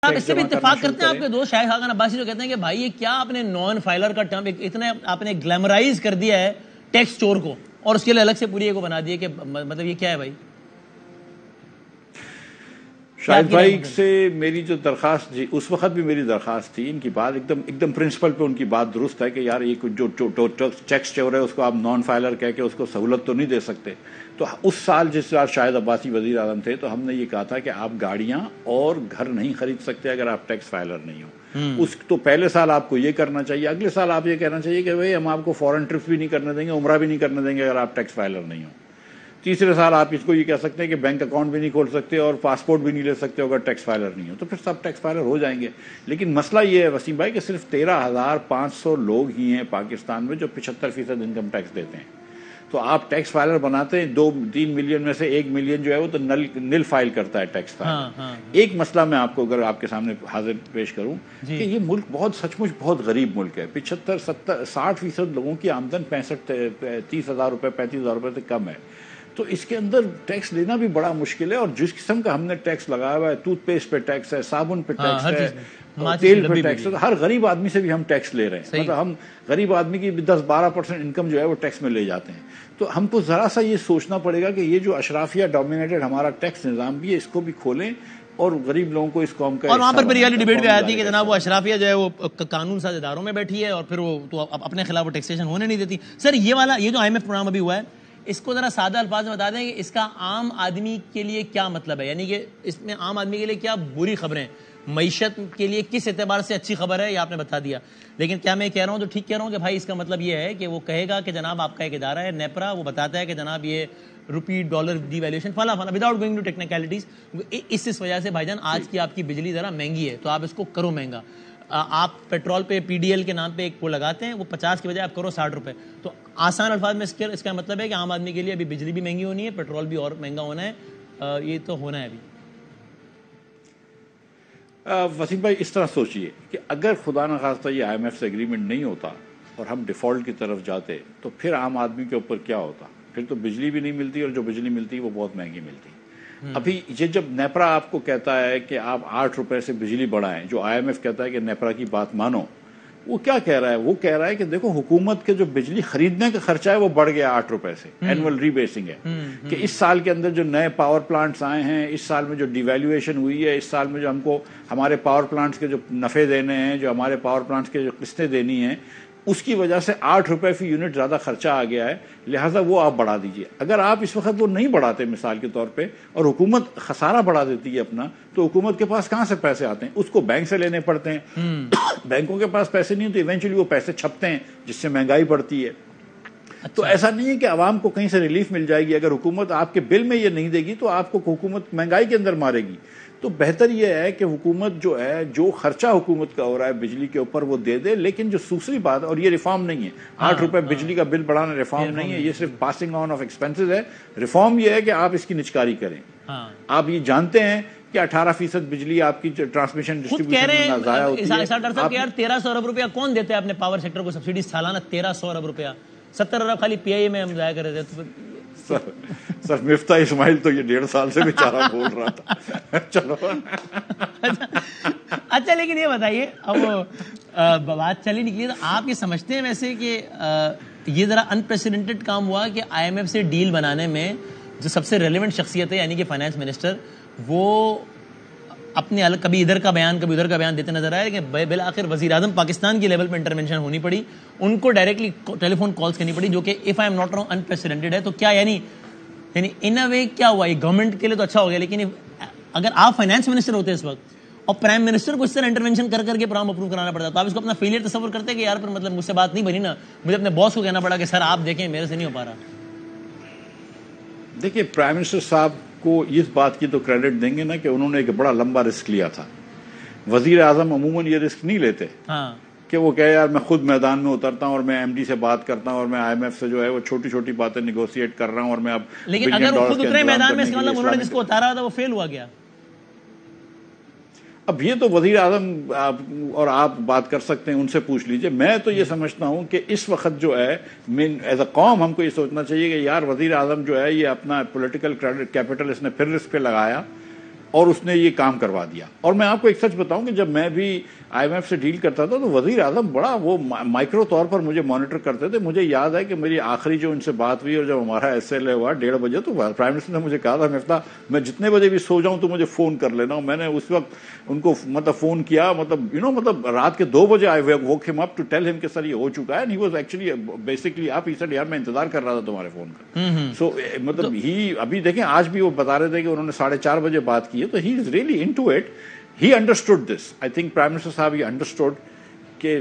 آپ اس سے بھی اتفاق کرتے ہیں؟ آپ کے دوست شاہد خاقان عباسی جو کہتے ہیں کہ بھائی یہ کیا آپ نے نان فائلر کا ٹرم اتنا آپ نے گلیمرائز کر دیا ہے ٹیکس چور کو، اور اس کے لیے الگ سے پوری کو بنا دیا کہ مطلب یہ کیا ہے بھائی؟ شاہد بھائی سے میری جو درخواست تھی اس وقت بھی میری درخواست تھی، ان کی بات ایک دم پرنسپل پہ ان کی بات درست ہے کہ یار یہ جو ٹیکس چور ہے اس کو آپ نان فائلر کہہ کے اس کو سہولت تو نہیں دے سکتے. تو اس سال جس سال شاہد عباسی وزیر اعظم تھے تو ہم نے یہ کہا تھا کہ آپ گاڑیاں اور گھر نہیں خرید سکتے اگر آپ ٹیکس فائلر نہیں ہو. اس تو پہلے سال آپ کو یہ کرنا چاہیے، اگلے سال آپ یہ کہنا چاہیے کہ بھائی ہم آپ کو فورن ٹرپس بھی نہیں کرنے دیں گے، عمرہ بھی نہیں کرنے دیں گے اگر آپ ٹیکس فائلر نہیں ہو. تیسرے سال آپ اس کو یہ کہہ سکتے ہیں کہ بینک اکاؤنٹ بھی نہیں کھول سکتے اور پاسپورٹ بھی نہیں لے سکتے اگر ٹیکس فائلر نہیں ہو. تو پھر سب ٹیکس فائلر ہو جائیں گے. لیکن مسئلہ یہ ہے وسیم بھائی کہ صرف 13,500 لوگ ہی ہیں پاکستان میں جو 75% انکم ٹیکس دیتے ہیں. تو آپ ٹیکس فائلر بناتے ہیں 2-3 ملین میں سے 1 ملین جو ہے وہ تو نل فائل کرتا ہے ٹیکس فائلر. ایک مسئلہ میں آپ کو اگر آپ کے سامنے حاضر پیش کروں کہ یہ ملک بہت سچ مچ بہت غریب ملک ہے. 60% لوگوں کی آمدن 30,000 روپے 35,000 روپے سے کم ہے. تو اس کے اندر ٹیکس لینا بھی بڑا مشکل ہے. اور جس قسم کا ہم نے ٹیکس لگایا ہوا ہے، ٹوتھ پیسٹ پہ ٹیکس ہے، صابن پہ ٹیکس ہے، تیل پہ ٹیکس ہے، ہر غریب آدمی سے بھی ہم ٹیکس لے رہے ہیں. مطلب ہم غریب آدمی کی 10-12% انکم جو ہے وہ ٹیکس میں لے جاتے ہیں. تو ہم کو ذرا سا یہ سوچنا پڑے گا کہ یہ جو اشرافیہ ڈومینیٹڈ ہمارا ٹیکس نظام بھی ہے اس کو بھی کھولیں اور غریب لوگوں کو اس قوم کا. اور وہاں پر ریالی ڈیبیٹ بھی آتی ہے کہ جناب وہ اشرافیہ جو ہے وہ قانون ساز اداروں میں بیٹھی ہے اور پھر وہ تو اپنے خلاف وہ ٹیکسیشن ہونے نہیں دیتی. سر یہ جو IMF پروگرام ابھی ہوا ہے اس کو ذرا سادہ الفاظ میں بتا دیں کہ اس کا عام آدمی کے لیے کیا مطلب ہے، یعنی کہ اس میں عام آدمی کے لیے کیا بری خبریں، معیشت کے لیے کس اعتبار سے اچھی خبر ہے یہ آپ نے بتا دیا. لیکن کیا میں کہہ رہا ہوں تو ٹھیک کہہ رہا ہوں کہ بھائی اس کا مطلب یہ ہے کہ وہ کہے گا کہ جناب آپ کا ایک ادارہ ہے نیپرا، وہ بتاتا ہے کہ جناب یہ روپی ڈالر ڈی ویلیوشن فلاں وداؤٹ گوئنگ ٹو ٹیکنیکلٹیز، اس وجہ سے بھائی جان آج کی آپ کی بجلی ذرا مہنگی ہے تو آپ اس کو کرو مہنگا. آپ پیٹرول پہ PDL کے نام پہ ایک وہ لگاتے ہیں، وہ 50 کی بجائے آپ کرو 60 روپے. تو آسان الفاظ میں اس کا مطلب ہے کہ عام آدمی کے لیے ابھی بجلی بھی مہنگی ہونی ہے، پیٹرول بھی اور مہنگا ہونا ہے. یہ تو ہونا ہے ابھی. وسیم بھائی اس طرح سوچئے کہ اگر خدا نخواستہ یہ IMF سے ایگریمنٹ نہیں ہوتا اور ہم ڈیفالٹ کی طرف جاتے تو پھر عام آدمی کے اوپر کیا ہوتا؟ پھر تو بجلی بھی نہیں ملتی اور جو بجلی ملتی وہ بہت مہنگی ملتی. ابھی یہ جب نیپرا آپ کو کہتا ہے کہ آپ 8 روپے سے بجلی بڑھائیں، جو IMF کہتا ہے کہ نیپرا کی بات مانو، وہ کیا کہہ رہا ہے؟ وہ کہہ رہا ہے کہ دیکھو حکومت کے جو بجلی خریدنے کا خرچہ ہے وہ بڑھ گیا 8 روپے سے. اینول ری بیسنگ ہے کہ اس سال کے اندر جو نئے پاور پلانٹس آئے ہیں، اس سال میں جو ڈیویلیویشن ہوئی ہے، اس سال میں جو ہم کو ہمارے پاور پلانٹس کے جو نفع دینے ہیں، جو ہمارے پاور پلانٹس کے جو قسطیں دینی ہیں، اس کی وجہ سے 8 روپے فی یونٹ زیادہ خرچہ آ گیا ہے. لہٰذا وہ آپ بڑھا دیجئے. اگر آپ اس وقت وہ نہیں بڑھاتے مثال کے طور پہ اور حکومت خسارہ بڑھا دیتی ہے اپنا، تو حکومت کے پاس کہاں سے پیسے آتے ہیں؟ اس کو بینک سے لینے پڑتے ہیں. بینکوں کے پاس پیسے نہیں تو ایونچولی وہ پیسے چھپتے ہیں جس سے مہنگائی بڑھتی ہے. تو ایسا نہیں ہے کہ عوام کو کہیں سے ریلیف مل جائے گی. اگر حکومت آپ کے بل میں یہ نہیں دے گی تو آپ کو حکومت مہنگائی کے اندر مارے گی. تو بہتر یہ ہے کہ حکومت جو ہے جو خرچہ حکومت کا ہو رہا ہے بجلی کے اوپر وہ دے دے. لیکن جو دوسری بات، اور یہ ریفارم نہیں ہے، 8 روپے بجلی کا بل بڑھانا ریفارم نہیں ہے، یہ صرف پاسنگ آن آف ایکسپینسز ہے. ریفارم یہ ہے کہ آپ اس کی نچکاری کریں. آپ یہ جانتے ہیں کہ 18% بجلی آپ کی ٹرانسمیشن ڈسٹریبیوشن میں ضائع ہوتی ہے. ڈاکٹر صاحب یار 1300 ارب روپیہ کون دیتا ہے اپنے پاور سیکٹر کو سبسڈی سالانہ؟ 1300 ارب روپیہ، 70 ارب خالی PIA میں ہم ضائع کر رہے تھے. سر مفتاح اسماعیل تو یہ 1.5 سال سے بیچارہ بول رہا تھا. چلو اچھا لیکن یہ بتائیے، اب بات چلی نکلی تو آپ یہ سمجھتے ہیں ویسے کہ یہ ذرا انپریسیڈنٹڈ کام ہوا کہ IMF سے ڈیل بنانے میں جو سب سے ریلیونٹ شخصیت ہے یعنی کہ فائنانس منسٹر، وہ اپنے الگ کبھی ادھر کا بیان کبھی ادھر کا بیان دیتے نظر آئے کہ بالآخر وزیر اعظم پاکستان کی لیول پہ انٹرونشن ہونی پڑی، ان کو ڈائریکٹلی ٹیلی فون کالز کرنی پڑی، جو کہ if I am not wrong unprecedented ہے. تو کیا یعنی ان اے وے کیا ہوا؟ یہ گورنمنٹ کے لیے تو اچھا ہو گیا، لیکن اگر آپ فائنانس منسٹر ہوتے اس وقت اور پرائم منسٹر کو اس طرح انٹرونشن کر کے پروگرام اپروو کرانا پڑتا تو آپ اس کو اپنا فیلئر تصور کرتے کہ یار پر مطلب مجھ سے بات نہیں بنی نا، مجھے اپنے باس کو کہنا پڑا کہ سر آپ دیکھیں میرے سے نہیں ہو پا رہا. دیکھیے پرائم منسٹر صاحب کو اس بات کی تو کریڈٹ دیں گے نا کہ انہوں نے ایک بڑا لمبا رسک لیا تھا. وزیر اعظم عموماً یہ رسک نہیں لیتے کہ وہ کہے یار میں خود میدان میں اترتا ہوں اور میں MD سے بات کرتا ہوں اور میں IMF سے جو ہے وہ چھوٹی چھوٹی باتیں نیگوشیٹ کر رہا ہوں اور میں اب. لیکن اگر وہ خود اترے میدان میں اس کا مطلب انہوں نے جس کو اتارا تھا وہ فیل ہوا گیا. اب یہ تو وزیر اعظم اور آپ بات کر سکتے ہیں، ان سے پوچھ لیجئے. میں تو یہ سمجھتا ہوں کہ اس وقت جو ہے ایز اے قوم ہم کو یہ سوچنا چاہیے کہ یار وزیر اعظم جو ہے یہ اپنا پولیٹیکل کیپٹل اس نے پھر رسک پہ لگایا اور اس نے یہ کام کروا دیا. اور میں آپ کو ایک سچ بتاؤں کہ جب میں بھی آئی ایم ایف سے ڈیل کرتا تھا تو وزیر اعظم بڑا وہ مائکرو طور پر مجھے مانیٹر کرتے تھے. مجھے یاد ہے کہ میری آخری جو ان سے بات ہوئی اور جب ہمارا ایس ایل اے ہوا 1:30 بجے تو پرائم منسٹر نے مجھے کہا تھا مفتاح میں جتنے بجے بھی سو جاؤں تو مجھے فون کر لینا. میں نے اس وقت ان کو مطلب فون کیا, مطلب رات کے 2 بجے آئی woke him up to tell him کہ سر یہ ہو چکا ہے. and he was actually basically up. he said یار میں انتظار کر رہا تھا تمہارے فون کا. سو مطلب ابھی دیکھیں آج بھی وہ بتا رہے تھے کہ انہوں نے 4:30 بجے بات کی ہے. تو he is really into it. He understood this. I think Prime Minister صاحب he understood کہ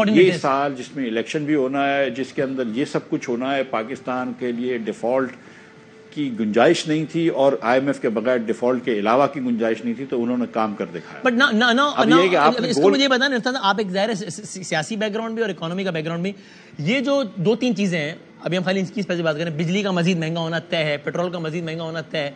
یہ سال جس میں الیکشن بھی ہونا ہے, جس کے اندر یہ سب کچھ ہونا ہے, پاکستان کے لیے ڈیفالٹ کی گنجائش نہیں تھی اور آئی ایم ایف کے بغیر ڈیفالٹ کے علاوہ کی گنجائش نہیں تھی, تو انہوں نے کام کر دکھایا. بٹ اس کو مجھے بتائیں آپ ایک ظاہر سیاسی بیک گراؤنڈ بھی اور اکانومی کا بیک گراؤنڈ بھی, یہ جو 2-3 چیزیں ہیں ابھی ہم خالی اس چیز پہ بات کریں, بجلی کا مزید مہنگا ہونا طے ہے, پیٹرول کا مزید مہنگا ہونا طے ہے,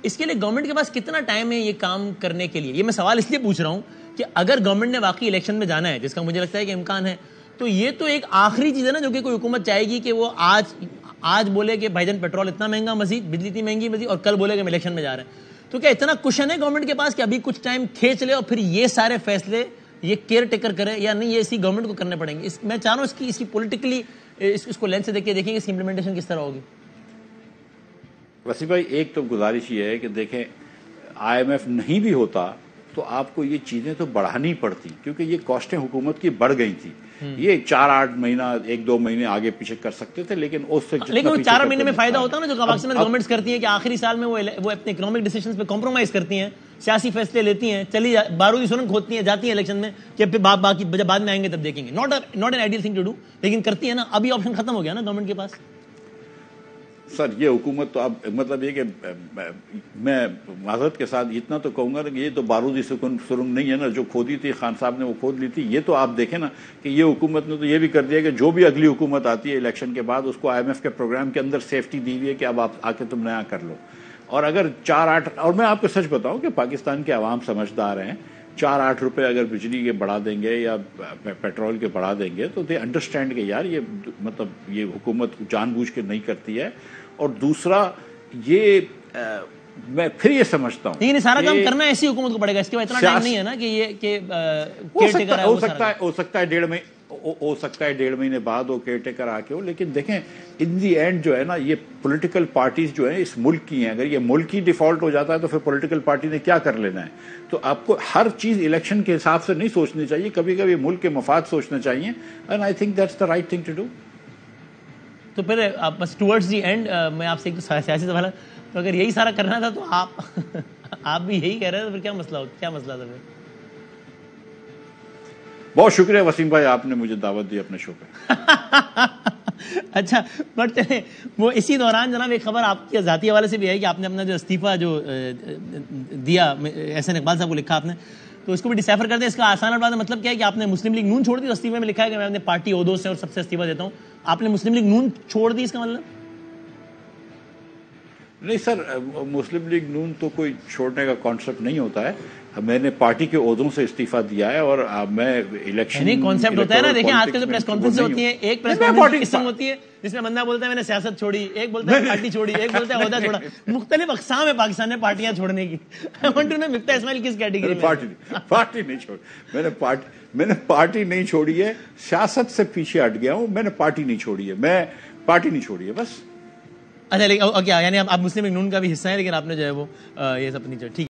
اس کے لیے گورنمنٹ کے پاس کتنا ٹائم ہے یہ کام کرنے کے لیے؟ یہ میں سوال اس لیے پوچھ رہا ہوں کہ اگر گورنمنٹ نے واقعی الیکشن میں جانا ہے, جس کا مجھے لگتا ہے کہ امکان ہے, تو یہ تو ایک آخری چیز ہے نا جو کہ کوئی حکومت چاہے گی کہ وہ آج بولے کہ بھائی جان پیٹرول اتنا مہنگا مزید, بجلی اتنی مہنگی مزید, اور کل بولے کہ ہم الیکشن میں جا رہے ہیں. تو کیا اتنا کوشن ہے گورنمنٹ کے پاس کہ ابھی کچھ ٹائم کھینچ لے اور پھر یہ سارے فیصلے یہ کیئر ٹیکر کرے, یا نہیں یہ اسی گورنمنٹ کو کرنے پڑیں گے؟ میں چاہ رہا ہوں اس کی پولیٹیکلی اس کو لینس سے دیکھیں کہ اس کی امپلیمنٹیشن کس طرح ہوگی. وسیم بھائی ایک تو گزارش یہ ہے کہ دیکھیں آئی ایم ایف نہیں بھی ہوتا تو آپ کو یہ چیزیں تو بڑھانی پڑتی, کیونکہ یہ کاسٹیں حکومت کی بڑھ گئی تھی. یہ 4-8 مہینہ 1-2 مہینے آگے پیچھے کر سکتے تھے, لیکن اس سے 4 مہینے میں فائدہ ہوتا ہے نا جو پاکستان میں گورنمنٹس کرتی ہیں کہ آخری سال میں وہ اپنے اکنامک ڈیسیژنز پہ کمپرومائز کرتی ہیں, سیاسی فیصلے لیتی ہیں, چلی بارودی سرنگ کھودتی ہیں, جاتی ہیں الیکشن میں کہ پھر باقی بعد میں آئیں گے تب دیکھیں گے. Not an ideal thing to do, لیکن کرتی ہے نا. ابھی آپشن ختم ہو گیا نا گورنمنٹ کے پاس. سر یہ حکومت تو اب مطلب یہ کہ میں معذرت کے ساتھ اتنا تو کہوں گا کہ یہ تو بارودی سرنگ نہیں ہے نا, جو کھودی تھی خان صاحب نے وہ کھود لی تھی. یہ تو آپ دیکھیں نا کہ یہ حکومت نے تو یہ بھی کر دیا کہ جو بھی اگلی حکومت آتی ہے الیکشن کے بعد اس کو آئی ایم ایف کے پروگرام کے اندر سیفٹی دی ہوئی ہے کہ اب آپ آ کے تم نیا کر لو. اور اگر 4-8 اور میں آپ کو سچ بتاؤں کہ پاکستان کے عوام سمجھدار ہیں, 4-8 روپے اگر بجلی کے بڑھا دیں گے یا پیٹرول کے بڑھا دیں گے تو دے انڈرسٹینڈ کہ یار یہ مطلب یہ حکومت جان بوجھ کے نہیں کرتی ہے. اور دوسرا یہ میں پھر یہ سمجھتا ہوں لیکن سارا کام کرنا ایسی حکومت کو پڑے گا, اس کے بعد اتنا ٹائم نہیں ہے نا کہ یہ کہ ہو سکتا ہے 1.5 مہینے بعد وہ کیئر ٹیکر آ کے ہو. لیکن دیکھیں ان دی اینڈ جو ہے نا یہ پولیٹیکل پارٹیز جو ہیں اس ملک کی ہیں, اگر یہ ملک ہی ڈیفالٹ ہو جاتا ہے تو پھر پولیٹیکل پارٹی نے کیا کر لینا ہے. تو آپ کو ہر چیز الیکشن کے حساب سے نہیں سوچنی چاہیے, کبھی کبھی ملک کے مفاد سوچنا چاہیے. And I think that's the right thing to do. تو پھر بس ٹورڈز دی اینڈ میں آپ سے ایک سیاسی سوال ہے, تو اگر یہی سارا کرنا تھا تو آپ بھی یہی کہہ رہے تھے, پھر کیا مسئلہ تھا پھر؟ بہت شکریہ وسیم بھائی, آپ نے مجھے دعوت دی اپنے شو پہ. اچھا بٹ چلیں وہ اسی دوران جناب ایک خبر آپ کے ذاتی حوالے سے بھی ہے کہ آپ نے اپنا جو استعفیٰ جو دیا احسن اقبال صاحب کو لکھا آپ نے, تو اس کو بھی ڈسیفر کر دیں. اس کا آسان الفاظ میں مطلب کیا ہے کہ آپ نے مسلم لیگ نون چھوڑ دی, استعفے میں لکھا ہے کہ میں اپنے پارٹی عہدوں سے اور سب سے استعفیٰ دیتا ہوں. آپ نے مسلم لیگ نون چھوڑ دی, اس کا مطلب؟ نہیں سر, مسلم لیگ نون تو کوئی چھوڑنے کا کانسیپٹ نہیں ہوتا ہے. میں نے پارٹی کے عہدوں سے استعفیٰ دیا ہے اور میں الیکشن نہیں کانسیپٹ ہوتا ہے نا. دیکھیں آج کل جو پریس کانفرنس ہوتی ہے, ایک پریس کانفرنس کی قسم ہوتی ہے جس میں بندہ بولتا ہے میں نے سیاست چھوڑی, ایک بولتا ہے پارٹی چھوڑی, ایک بولتا ہے عہدہ چھوڑا. مختلف اقسام ہے پاکستان میں پارٹیاں چھوڑنے کی. آئی وانٹ ٹو نو مفتاح اسماعیل کس کیٹیگری میں؟ پارٹی نہیں چھوڑی میں نے پارٹی نہیں چھوڑی ہے, سیاست سے پیچھے ہٹ گیا ہوں. میں نے پارٹی نہیں چھوڑی ہے, میں پارٹی نہیں چھوڑی ہے بس. اچھا کیا یعنی آپ مسلم لیگ نون کا بھی حصہ ہے لیکن آپ نے جو ہے وہ یہ سب نہیں چھوڑا. ٹھیک.